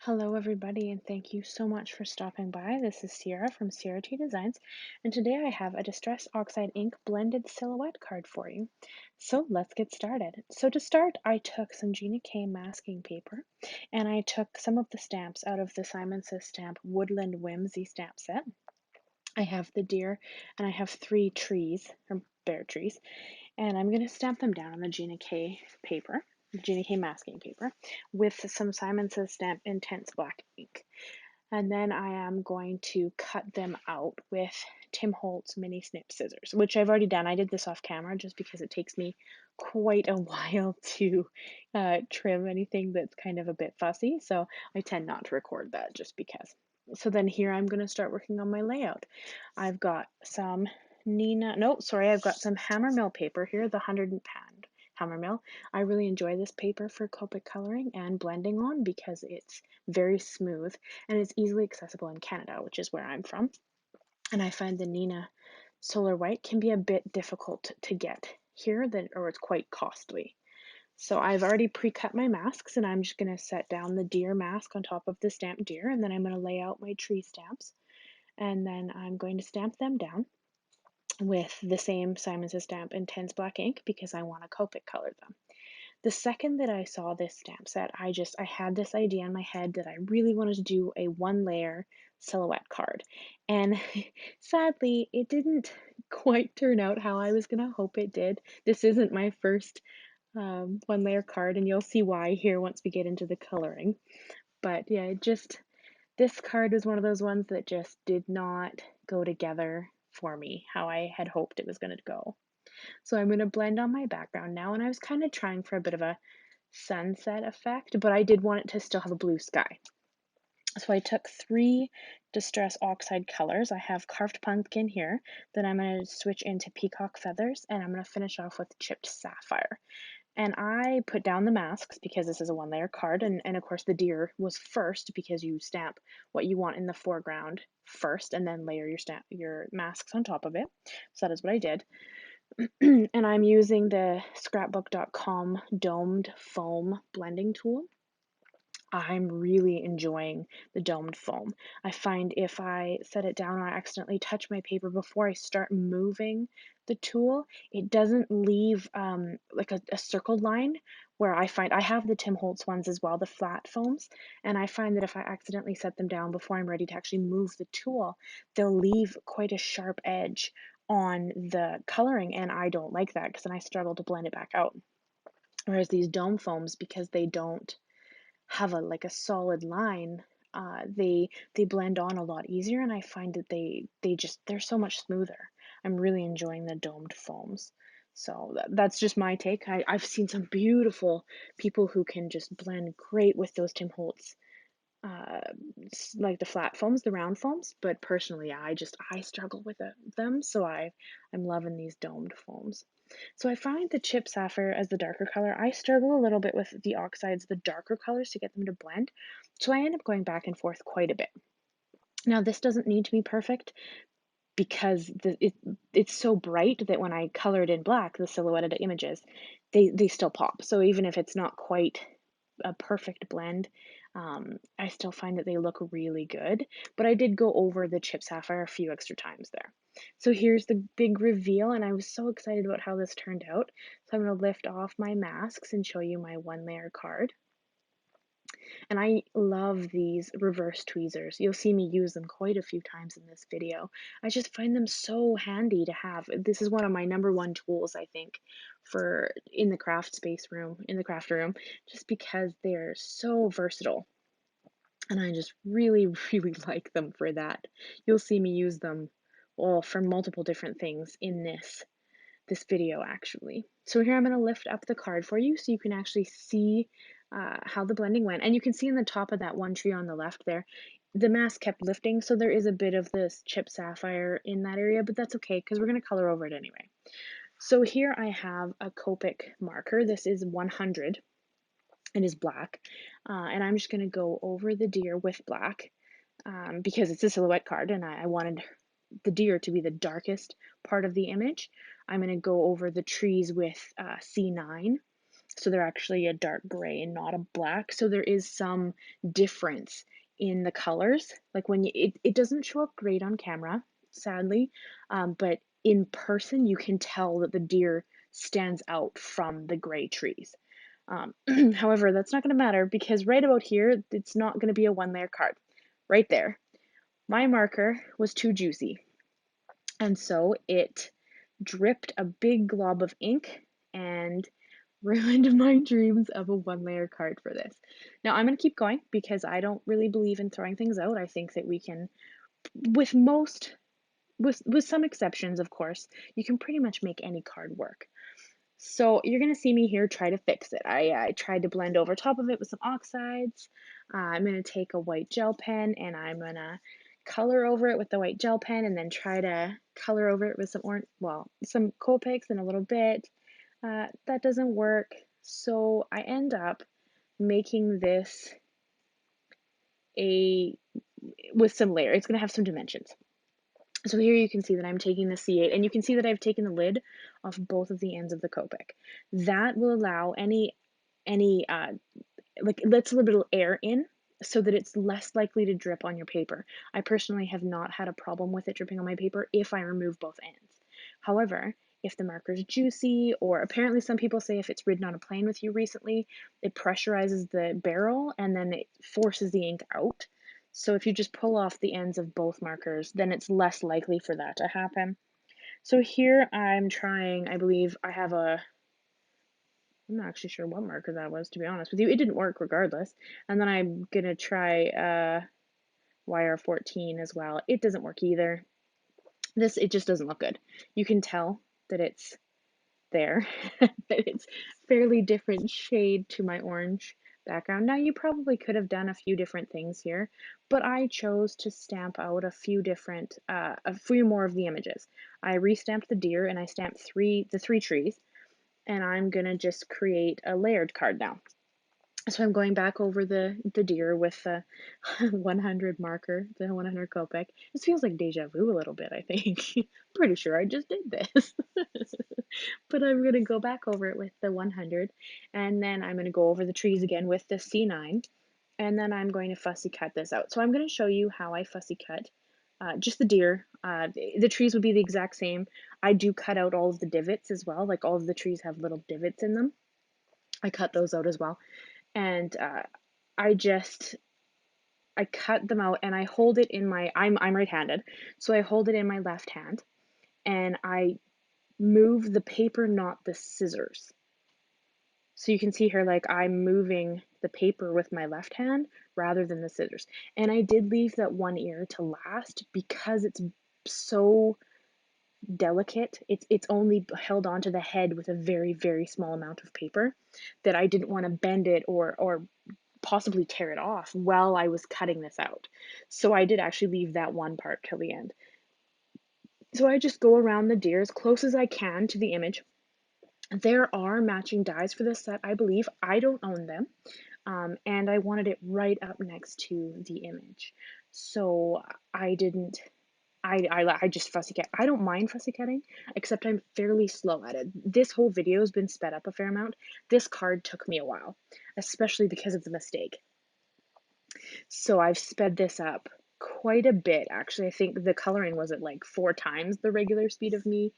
Hello, everybody, and thank you so much for stopping by. This is Sierra from Sierra T Designs, and today I have a Distress Oxide Ink blended silhouette card for you. So let's get started. So to start, I took some Gina K masking paper, and I took some of the stamps out of the Says Stamp Woodland Whimsy stamp set. I have the deer, and I have three trees, or bear trees, and I'm going to stamp them down on the Gina K paper, Gina K masking paper, with some Says Stamp Intense Black ink. And then I am going to cut them out with Tim Holtz mini snip scissors, which I've already done. I did this off camera just because it takes me quite a while to trim anything that's kind of a bit fussy. So I tend not to record that just because. So then here I'm going to start working on my layout. I've got some I've got some Hammermill paper here, the 100-pound Hammermill. I really enjoy this paper for Copic coloring and blending on because it's very smooth and it's easily accessible in Canada, which is where I'm from. And I find the Nina Solar White can be a bit difficult to get here, or it's quite costly. So I've already pre-cut my masks, and I'm just going to set down the deer mask on top of the stamped deer, and then I'm going to lay out my tree stamps, and then I'm going to stamp them down with the same Says Stamp Intense Black ink because I want to Copic color them. The second that I saw this stamp set, I had this idea in my head that I really wanted to do a one layer silhouette card. And sadly, it didn't quite turn out how I was going to hope it did. This isn't my first one layer card, and you'll see why here once we get into the coloring. But yeah, this card was one of those ones that just did not go together for me how I had hoped it was going to go. So I'm going to blend on my background now, and I was kind of trying for a bit of a sunset effect, but I did want it to still have a blue sky. So I took three Distress Oxide colors. I have Carved Pumpkin here, then I'm going to switch into Peacock Feathers, and I'm going to finish off with Chipped Sapphire. And I put down the masks because this is a one layer card, and of course the deer was first because you stamp what you want in the foreground first and then layer your masks on top of it. So that is what I did. And I'm using the scrapbook.com domed foam blending tool. I'm really enjoying the domed foam. I find if I set it down or I accidentally touch my paper before I start moving the tool, it doesn't leave like a circled line where I find I have the Tim Holtz ones as well, the flat foams, and I find that if I accidentally set them down before I'm ready to actually move the tool, they'll leave quite a sharp edge on the coloring, and I don't like that because then I struggle to blend it back out. Whereas these dome foams, because they don't have a solid line, they blend on a lot easier, and I find that they're so much smoother. I'm really enjoying the domed foams. So that's just my take. I've seen some beautiful people who can just blend great with those Tim Holtz, uh, like the flat foams, the round foams. But personally, I struggle with them, so I'm loving these domed foams. So I find the chip sapphire as the darker color. I struggle a little bit with the oxides, the darker colors, to get them to blend. So I end up going back and forth quite a bit. Now this doesn't need to be perfect because it's so bright that when I color it in black, the silhouetted images, they still pop. So even if it's not quite a perfect blend, I still find that they look really good. But I did go over the chip sapphire a few extra times there. So here's the big reveal, and I was so excited about how this turned out. So I'm going to lift off my masks and show you my one layer card. And I love these reverse tweezers. You'll see me use them quite a few times in this video. I just find them so handy to have. This is one of my number one tools, I think, for in the craft room, just because they're so versatile. And I just really, really like them for that. You'll see me use them for multiple different things in this video actually. So here I'm going to lift up the card for you so you can actually see how the blending went. And you can see in the top of that one tree on the left there, the mask kept lifting, so there is a bit of this chip sapphire in that area, but that's okay because we're going to color over it anyway. So here I have a Copic marker. This is 100. It is black, and I'm just going to go over the deer with black because it's a silhouette card and I wanted the deer to be the darkest part of the image. I'm going to go over the trees with C9, So they're actually a dark gray and not a black. So there is some difference in the colors. Like when it doesn't show up great on camera, sadly, but in person you can tell that the deer stands out from the gray trees. However, that's not going to matter because right about here, it's not going to be a one layer card. Right there. My marker was too juicy. And so it dripped a big glob of ink and ruined my dreams of a one layer card for this. Now I'm going to keep going because I don't really believe in throwing things out. I think that we can, with some exceptions, of course, you can pretty much make any card work. So you're going to see me here try to fix it. I tried to blend over top of it with some oxides. I'm going to take a white gel pen and I'm going to color over it with the white gel pen and then try to color over it with some some Copics in a little bit. That doesn't work. So I end up making this with some layer. It's going to have some dimensions. So here you can see that I'm taking the C8 and you can see that I've taken the lid off both of the ends of the Copic. That will allow any like it lets a little bit of air in so that it's less likely to drip on your paper. I personally have not had a problem with it dripping on my paper if I remove both ends. However, if the marker is juicy, or apparently some people say if it's ridden on a plane with you recently, it pressurizes the barrel and then it forces the ink out. So if you just pull off the ends of both markers, then it's less likely for that to happen. So here I'm trying, I believe I have I'm not actually sure what marker that was, to be honest with you. It didn't work regardless. And then I'm gonna try YR14 as well. It doesn't work either. It just doesn't look good. You can tell that it's there, that it's fairly different shade to my orange background. Now you probably could have done a few different things here, but I chose to stamp out a few more of the images. I restamped the deer and I stamped the three trees, and I'm gonna just create a layered card now. So I'm going back over the deer with the 100 marker, the 100 Copic. This feels like deja vu a little bit, I think. Pretty sure I just did this. But I'm going to go back over it with the 100, and then I'm going to go over the trees again with the C9, and then I'm going to fussy cut this out. So I'm going to show you how I fussy cut just the deer. The trees would be the exact same. I do cut out all of the divots as well, like all of the trees have little divots in them. I cut those out as well. And I cut them out and I hold it in I'm right-handed, so I hold it in my left hand and I move the paper, not the scissors. So you can see here, like I'm moving the paper with my left hand rather than the scissors. And I did leave that one ear to last because it's so delicate. It's only held onto the head with a very, very small amount of paper that I didn't want to bend it or possibly tear it off while I was cutting this out. So I did actually leave that one part till the end. So I just go around the deer as close as I can to the image. There are matching dies for this set, I believe. I don't own them. And I wanted it right up next to the image. So I didn't, I just fussy cut. I don't mind fussy cutting, except I'm fairly slow at it. This whole video has been sped up a fair amount. This card took me a while, especially because of the mistake. So I've sped this up quite a bit, actually. I think the coloring was at like 4 times the regular speed of me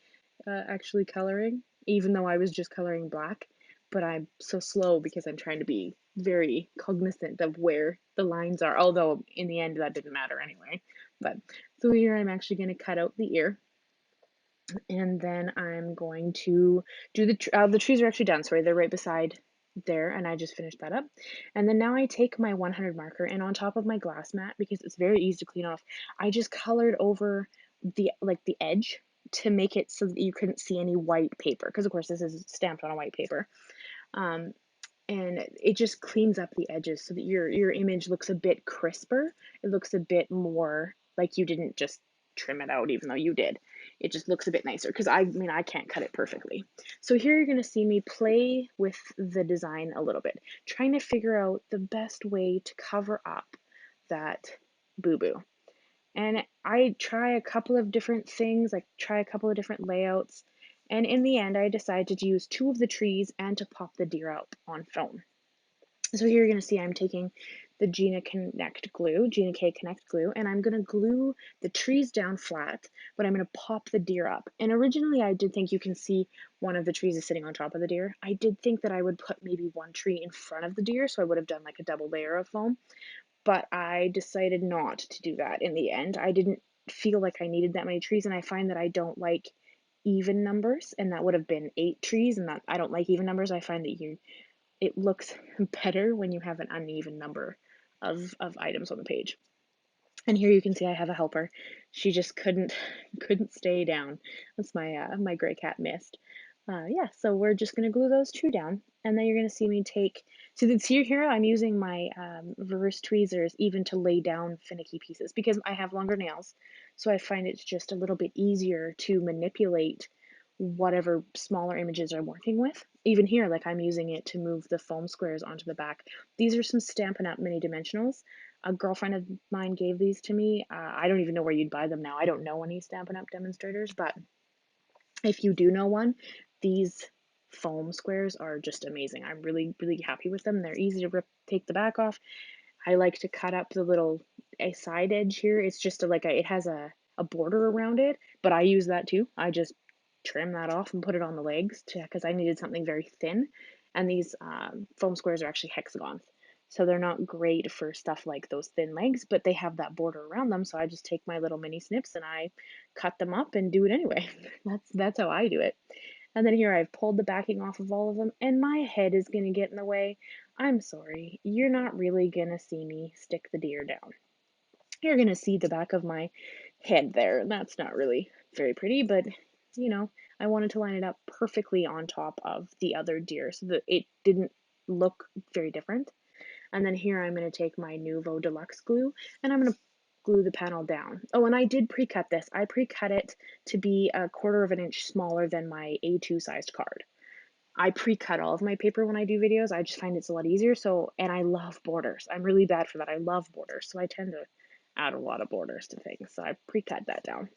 actually coloring, even though I was just coloring black. But I'm so slow because I'm trying to be very cognizant of where the lines are, although in the end that didn't matter anyway. But so here I'm actually going to cut out the ear. And then I'm going to do the trees are actually done, sorry, they're right beside there, and I just finished that up. And then now I take my 100 marker and on top of my glass mat, because it's very easy to clean off, I just colored over the edge to make it so that you couldn't see any white paper, because of course this is stamped on a white paper. And it just cleans up the edges so that your image looks a bit crisper. It looks a bit more like you didn't just trim it out, even though you did. It just looks a bit nicer, because I mean, I can't cut it perfectly. So here you're going to see me play with the design a little bit, trying to figure out the best way to cover up that boo-boo. And I try a couple of different things, like try a couple of different layouts, And in the end, I decided to use 2 of the trees and to pop the deer up on foam. So here you're going to see I'm taking the Gina K Connect glue, and I'm going to glue the trees down flat, but I'm going to pop the deer up. And originally I did think you can see one of the trees is sitting on top of the deer. I did think that I would put maybe one tree in front of the deer, so I would have done like a double layer of foam, but I decided not to do that in the end. I didn't feel like I needed that many trees, and I find that I don't like even numbers, and that would have been 8 trees, and that I don't like even numbers. I find that it looks better when you have an uneven number of items on the page. And here you can see I have a helper. She just couldn't stay down. That's my gray cat Mist. Yeah, so we're just gonna glue those 2 down, and then you're gonna see me take. So this here I'm using my reverse tweezers even to lay down finicky pieces because I have longer nails, so I find it's just a little bit easier to manipulate whatever smaller images I'm working with. Even here, like I'm using it to move the foam squares onto the back. These are some Stampin' Up! Mini Dimensionals. A girlfriend of mine gave these to me. I don't even know where you'd buy them now. I don't know any Stampin' Up! Demonstrators, but if you do know one, these foam squares are just amazing. I'm really, really happy with them. They're easy to take the back off. I like to cut up the little side edge here. It's just it has a border around it, but I use that too. I just trim that off and put it on the legs because I needed something very thin. And these foam squares are actually hexagons. So they're not great for stuff like those thin legs, but they have that border around them. So I just take my little mini snips and I cut them up and do it anyway. That's how I do it. And then here I've pulled the backing off of all of them, and my head is going to get in the way. I'm sorry, you're not really going to see me stick the deer down. You're going to see the back of my head there, and that's not really very pretty, but I wanted to line it up perfectly on top of the other deer so that it didn't look very different. And then here I'm going to take my Nuvo Deluxe glue, and I'm going to glue the panel down. Oh, and I did pre-cut this. I pre-cut it to be 1/4 of an inch smaller than my A2 sized card. I pre-cut all of my paper when I do videos. I just find it's a lot easier. So, and I love borders. I'm really bad for that. I love borders. So I tend to add a lot of borders to things. So I pre-cut that down.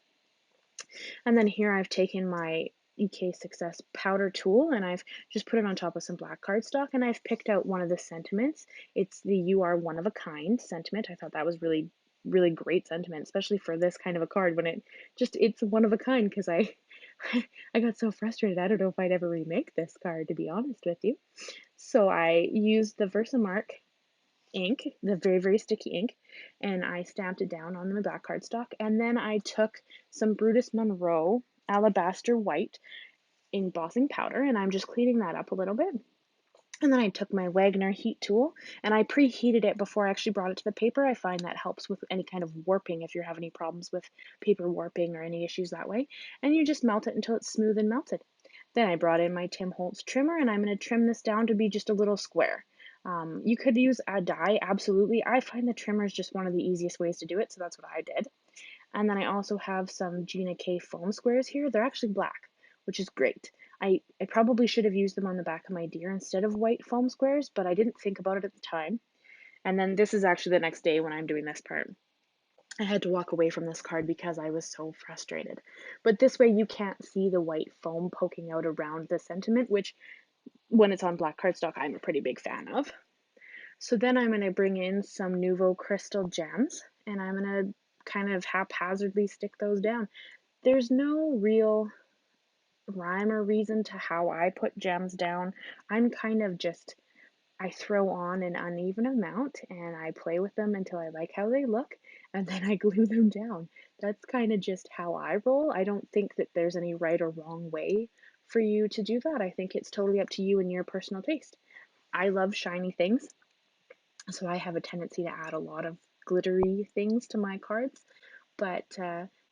And then here I've taken my EK Success powder tool and I've just put it on top of some black cardstock, and I've picked out one of the sentiments. It's the "You Are One of a Kind" sentiment. I thought that was really, really great sentiment, especially for this kind of a card when it's one of a kind, because I got so frustrated. I don't know if I'd ever remake this card, to be honest with you. So I used the Versamark ink, the very, very sticky ink, and I stamped it down on the black cardstock. And then I took some Brutus Monroe Alabaster white embossing powder, and I'm just cleaning that up a little bit. And then I took my Wagner heat tool and I preheated it before I actually brought it to the paper. I find that helps with any kind of warping if you have any problems with paper warping or any issues that way. And you just melt it until it's smooth and melted. Then I brought in my Holtz Trimmer, and I'm going to trim this down to be just a little square. You could use a die, absolutely. I find the trimmer is just one of the easiest ways to do it, so that's what I did. And then I also have some Gina K foam squares here. They're actually black, which is great. I probably should have used them on the back of my deer instead of white foam squares, but I didn't think about it at the time. And then this is actually the next day when I'm doing this part. I had to walk away from this card because I was so frustrated. But this way you can't see the white foam poking out around the sentiment, which when it's on black cardstock, I'm a pretty big fan of. So then I'm going to bring in some Nuvo Crystal Gems, and I'm going to kind of haphazardly stick those down. There's no real rhyme or reason to how I put gems down. I'm kind of just, I throw on an uneven amount and I play with them until I like how they look, and then I glue them down. That's kind of just how I roll. I don't think that there's any right or wrong way for you to do that. I think it's totally up to you and your personal taste. I love shiny things, so I have a tendency to add a lot of glittery things to my cards, but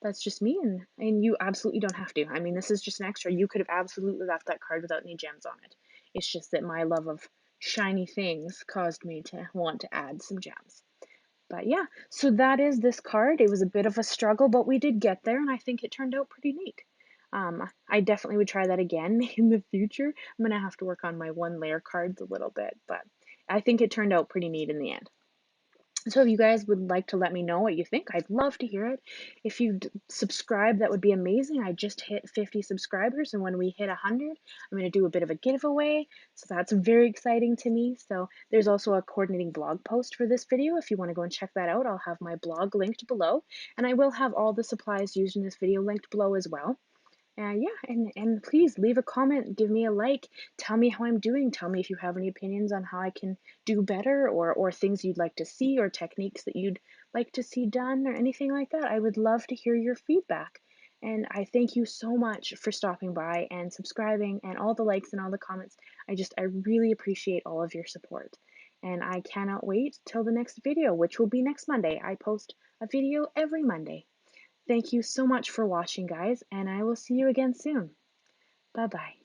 that's just me, and you absolutely don't have to. I mean, this is just an extra. You could have absolutely left that card without any gems on it. It's just that my love of shiny things caused me to want to add some gems. But yeah, so that is this card. It was a bit of a struggle, but we did get there, and I think it turned out pretty neat. I definitely would try that again in the future. I'm going to have to work on my one layer cards a little bit, but I think it turned out pretty neat in the end. So if you guys would like to let me know what you think, I'd love to hear it. If you subscribe, that would be amazing. I just hit 50 subscribers, and when we hit 100, I'm going to do a bit of a giveaway. So that's very exciting to me. So there's also a coordinating blog post for this video. If you want to go and check that out, I'll have my blog linked below, and I will have all the supplies used in this video linked below as well. Yeah, and please leave a comment, give me a like, tell me how I'm doing, tell me if you have any opinions on how I can do better, or things you'd like to see, or techniques that you'd like to see done, or anything like that. I would love to hear your feedback. And I thank you so much for stopping by and subscribing and all the likes and all the comments. I really appreciate all of your support. And I cannot wait till the next video, which will be next Monday. I post a video every Monday. Thank you so much for watching, guys, and I will see you again soon. Bye-bye.